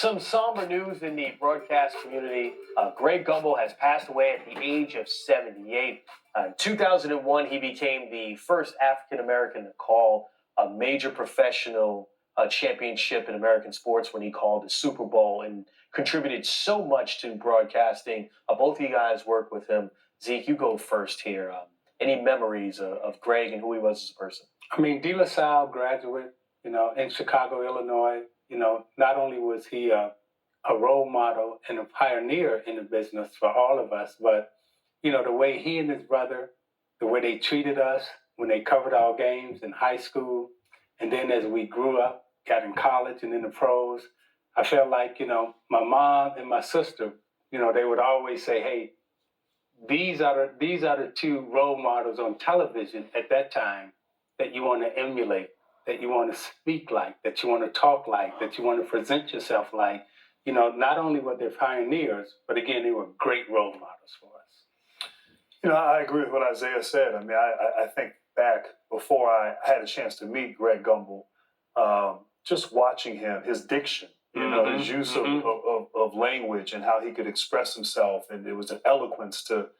Some somber news in the broadcast community. Greg Gumbel has passed away at the age of 78. In 2001, he became the first African American to call a major professional championship in American sports when he called the Super Bowl and contributed so much to broadcasting. Both of you guys worked with him. Zeke, you go first here. Any memories of Greg and who he was as a person? I mean, De La Salle graduate, in Chicago, Illinois. Not only was he a role model and a pioneer in the business for all of us, but, the way he and his brother, the way they treated us when they covered our games in high school, and then as we grew up, got in college and in the pros, I felt like, my mom and my sister, they would always say, hey, these are the two role models on television at that time that you want to emulate, that you want to speak like, that you want to talk like, that you want to present yourself like. Not only were they pioneers, but again, they were great role models for us. I agree with what Isaiah said. I mean, I think back before I had a chance to meet Greg Gumbel, just watching him, his diction, his use of language and how he could express himself, and there was an eloquence to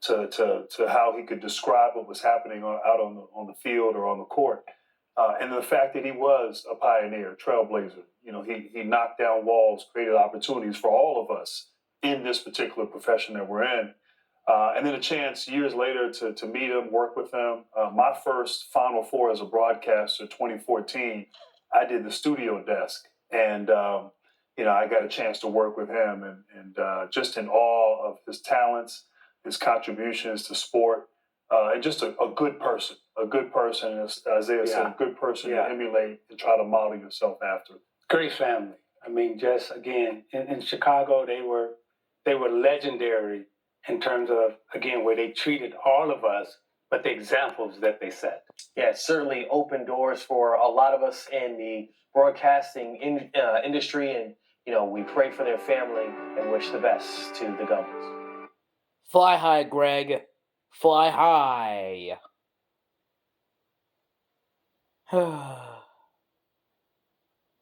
how he could describe what was happening out on the field or on the court, and the fact that he was a pioneer, trailblazer. He knocked down walls, created opportunities for all of us in this particular profession that we're in. And then a chance years later to meet him, work with him. My first Final Four as a broadcaster, 2014, I did the studio desk. And, I got a chance to work with him and just in awe of his talents, his contributions to sport, and just a good person, as Isaiah said, a good person to emulate and try to model yourself after. Great family. I mean, just again, in Chicago, they were legendary in terms of, again, where they treated all of us, but the examples that they set. Yeah, it certainly opened doors for a lot of us in the broadcasting industry, and we pray for their family and wish the best to the Gumbels. Fly high, Greg. Fly high.